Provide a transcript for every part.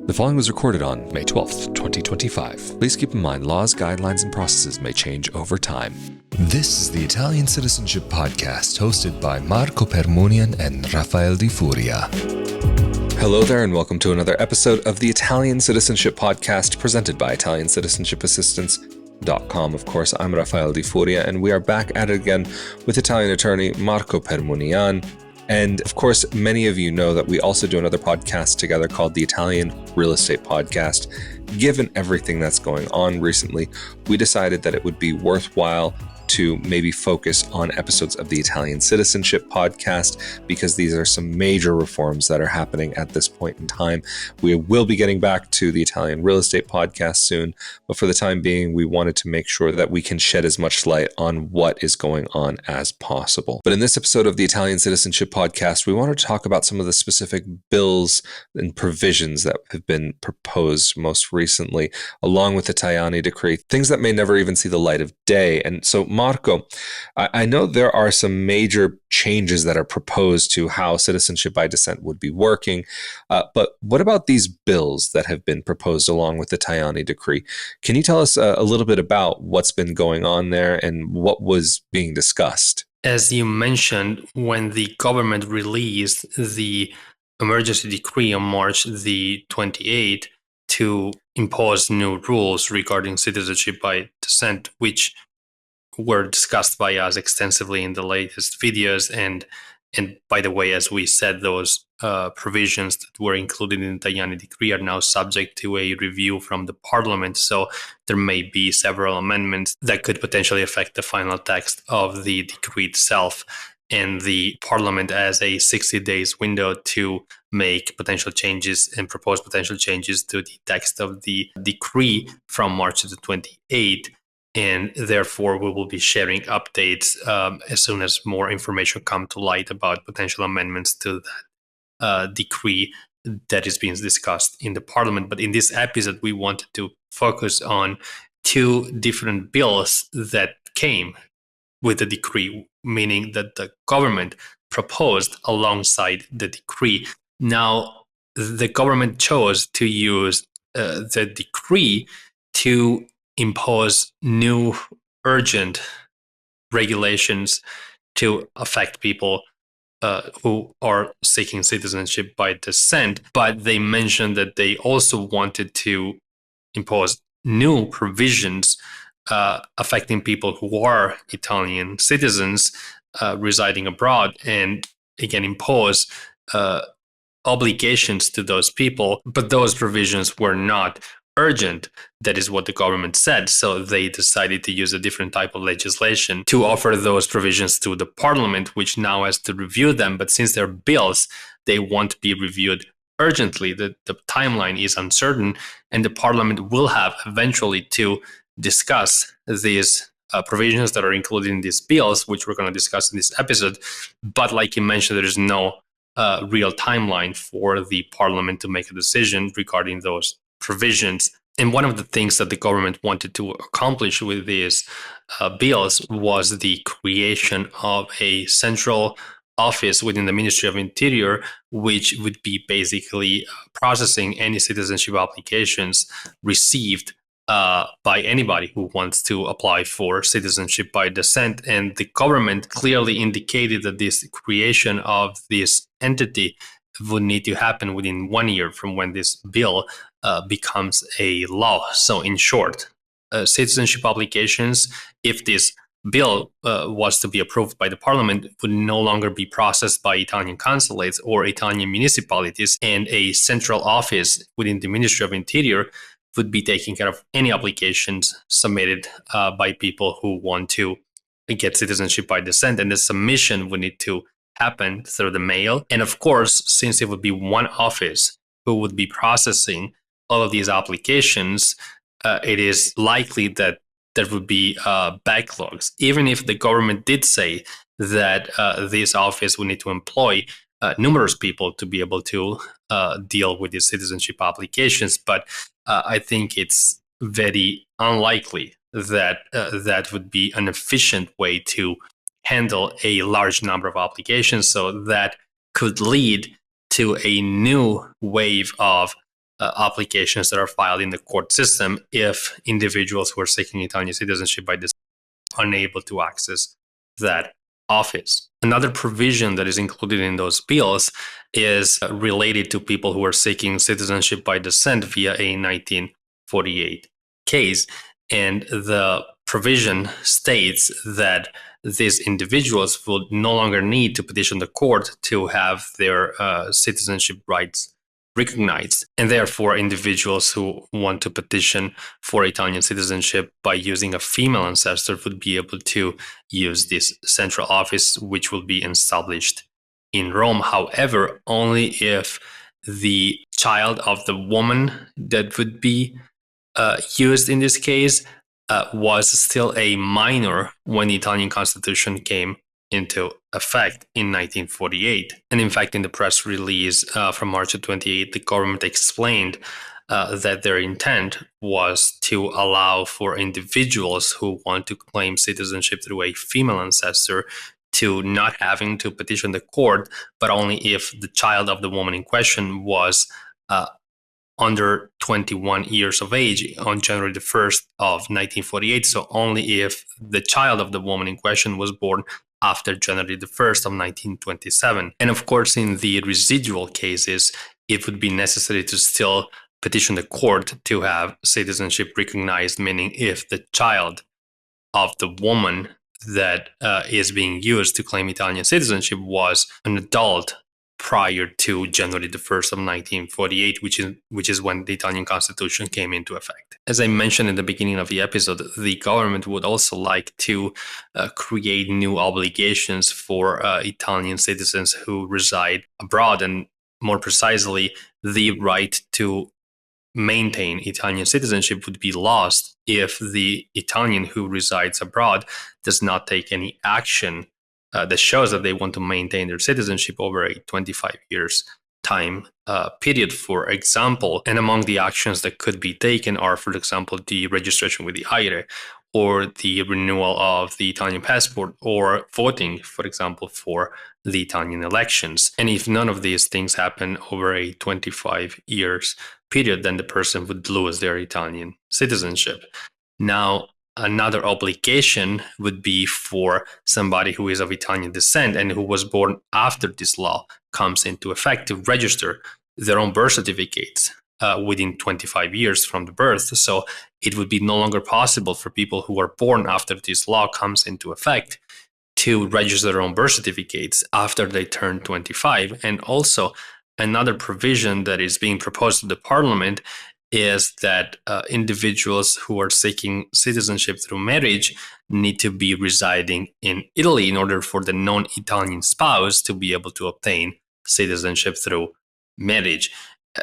The following was recorded on May 12th, 2025. Please keep in mind laws, guidelines, and processes may change over time. This is the Italian Citizenship Podcast, hosted by Marco Permunian and Rafael Di Furia. Hello there, and welcome to another episode of the Italian Citizenship Podcast, presented by ItaliancitizenshipAssistance.com. Of course, I'm Rafael Di Furia, and we are back at it again with Italian attorney Marco Permunian. And of course, many of you know that we also do another podcast together called the Italian Real Estate Podcast. Given everything that's going on recently, we decided that it would be worthwhile to maybe focus on episodes of the Italian Citizenship Podcast, because these are some major reforms that are happening at this point in time. We will be getting back to the Italian Real Estate Podcast soon, but for the time being, we wanted to make sure that we can shed as much light on what is going on as possible. But in this episode of the Italian Citizenship Podcast, we want to talk about some of the specific bills and provisions that have been proposed most recently, along with the Tajani decree, things that may never even see the light of day. And so, Marco, I know there are some major changes that are proposed to how citizenship by descent would be working, but what about these bills that have been proposed along with the Tajani decree? Can you tell us a little bit about what's been going on there and what was being discussed? As you mentioned, when the government released the emergency decree on March the 28th to impose new rules regarding citizenship by descent, which were discussed by us extensively in the latest videos. And by the way, as we said, those provisions that were included in the Tajani decree are now subject to a review from the parliament. So there may be several amendments that could potentially affect the final text of the decree itself. And the parliament has a 60 days window to make potential changes and propose potential changes to the text of the decree from March the 28th. And therefore, we will be sharing updates as soon as more information come to light about potential amendments to that decree that is being discussed in the parliament. But in this episode, we wanted to focus on two different bills that came with the decree, meaning that the government proposed alongside the decree. Now, the government chose to use the decree to impose new urgent regulations to affect people who are seeking citizenship by descent. But they mentioned that they also wanted to impose new provisions affecting people who are Italian citizens residing abroad, and again impose obligations to those people. But those provisions were not urgent. That is what the government said. So they decided to use a different type of legislation to offer those provisions to the parliament, which now has to review them. But since they're bills, they won't be reviewed urgently. The timeline is uncertain, and the parliament will have eventually to discuss these provisions that are included in these bills, which we're going to discuss in this episode. But like you mentioned, there is no real timeline for the parliament to make a decision regarding those provisions. And one of the things that the government wanted to accomplish with these bills was the creation of a central office within the Ministry of Interior, which would be basically processing any citizenship applications received by anybody who wants to apply for citizenship by descent. And the government clearly indicated that this creation of this entity would need to happen within 1 year from when this bill becomes a law. So in short, citizenship applications, if this bill was to be approved by the parliament, would no longer be processed by Italian consulates or Italian municipalities, and a central office within the Ministry of Interior would be taking care of any applications submitted by people who want to get citizenship by descent. And the submission would need to happen through the mail. And of course, since it would be one office who would be processing all of these applications, it is likely that there would be backlogs. Even if the government did say that this office would need to employ numerous people to be able to deal with these citizenship applications. But I think it's very unlikely that that would be an efficient way to handle a large number of applications. So that could lead to a new wave of applications that are filed in the court system if individuals who are seeking Italian citizenship by this are unable to access that office. Another provision that is included in those bills is related to people who are seeking citizenship by descent via a 1948 case. And the provision states that these individuals will no longer need to petition the court to have their citizenship rights recognized. And therefore, individuals who want to petition for Italian citizenship by using a female ancestor would be able to use this central office, which will be established in Rome. However, only if the child of the woman that would be used in this case was still a minor when the Italian constitution came into effect in 1948. And in fact, in the press release from March 28, the government explained that their intent was to allow for individuals who want to claim citizenship through a female ancestor to not having to petition the court, but only if the child of the woman in question was under 21 years of age on January the 1st of 1948. So only if the child of the woman in question was born after January the 1st of 1927. And of course, in the residual cases, it would be necessary to still petition the court to have citizenship recognized, meaning if the child of the woman that is being used to claim Italian citizenship was an adult prior to January the 1st of 1948, which is when the Italian constitution came into effect. As I mentioned in the beginning of the episode, the government would also like to create new obligations for Italian citizens who reside abroad, and more precisely, the right to maintain Italian citizenship would be lost if the Italian who resides abroad does not take any action that shows that they want to maintain their citizenship over a 25 years time period, for example. And among the actions that could be taken are, for example, the registration with the AIRE, or the renewal of the Italian passport, or voting, for example, for the Italian elections. And if none of these things happen over a 25 years period, then the person would lose their Italian citizenship. Now, another obligation would be for somebody who is of Italian descent and who was born after this law comes into effect to register their own birth certificates within 25 years from the birth. So it would be no longer possible for people who are born after this law comes into effect to register their own birth certificates after they turn 25. And also, another provision that is being proposed to the parliament is that individuals who are seeking citizenship through marriage need to be residing in Italy in order for the non-Italian spouse to be able to obtain citizenship through marriage,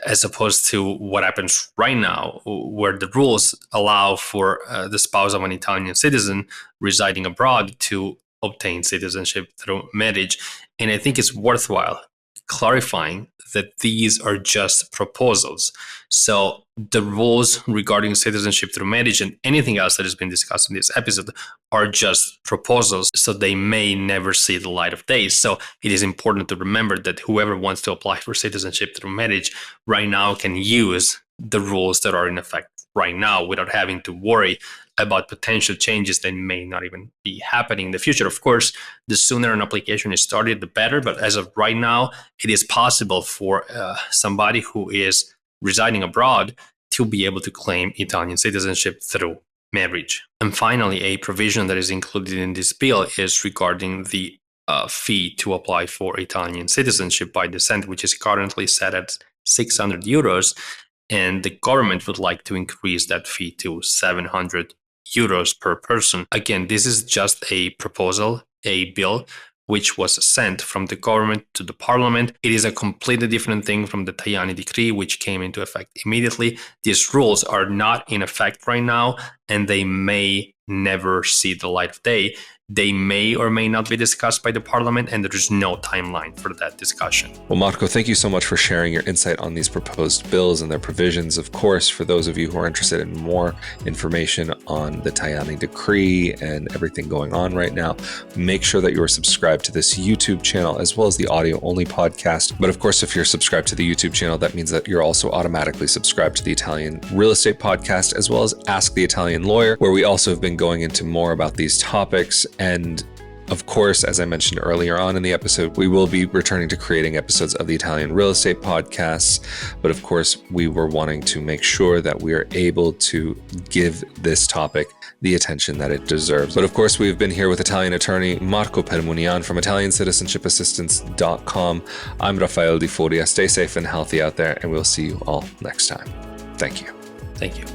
as opposed to what happens right now, where the rules allow for the spouse of an Italian citizen residing abroad to obtain citizenship through marriage. And I think it's worthwhile clarifying that these are just proposals. So the rules regarding citizenship through marriage and anything else that has been discussed in this episode are just proposals, so they may never see the light of day. So it is important to remember that whoever wants to apply for citizenship through marriage right now can use the rules that are in effect right now without having to worry about potential changes that may not even be happening in the future. Of course, the sooner an application is started, the better. But as of right now, it is possible for somebody who is residing abroad to be able to claim Italian citizenship through marriage. And finally, a provision that is included in this bill is regarding the fee to apply for Italian citizenship by descent, which is currently set at 600 euros. And the government would like to increase that fee to 700 euros per person. Again, this is just a proposal, a bill, which was sent from the government to the parliament. It is a completely different thing from the Tajani decree, which came into effect immediately. These rules are not in effect right now, and they may never see the light of day. They may or may not be discussed by the parliament, and there's no timeline for that discussion. Well, Marco, thank you so much for sharing your insight on these proposed bills and their provisions. Of course, for those of you who are interested in more information on the Tajani decree and everything going on right now, make sure that you are subscribed to this YouTube channel as well as the audio-only podcast. But of course, if you're subscribed to the YouTube channel, that means that you're also automatically subscribed to the Italian Real Estate Podcast, as well as Ask the Italian Lawyer, where we also have been going into more about these topics. And of course, as I mentioned earlier on in the episode, we will be returning to creating episodes of the Italian Real Estate Podcasts. But of course, we were wanting to make sure that we are able to give this topic the attention that it deserves. But of course, we've been here with Italian attorney Marco Permunian from ItaliancitizenshipAssistance.com. I'm Rafael Di Furia. Stay safe and healthy out there, and we'll see you all next time. Thank you. Thank you.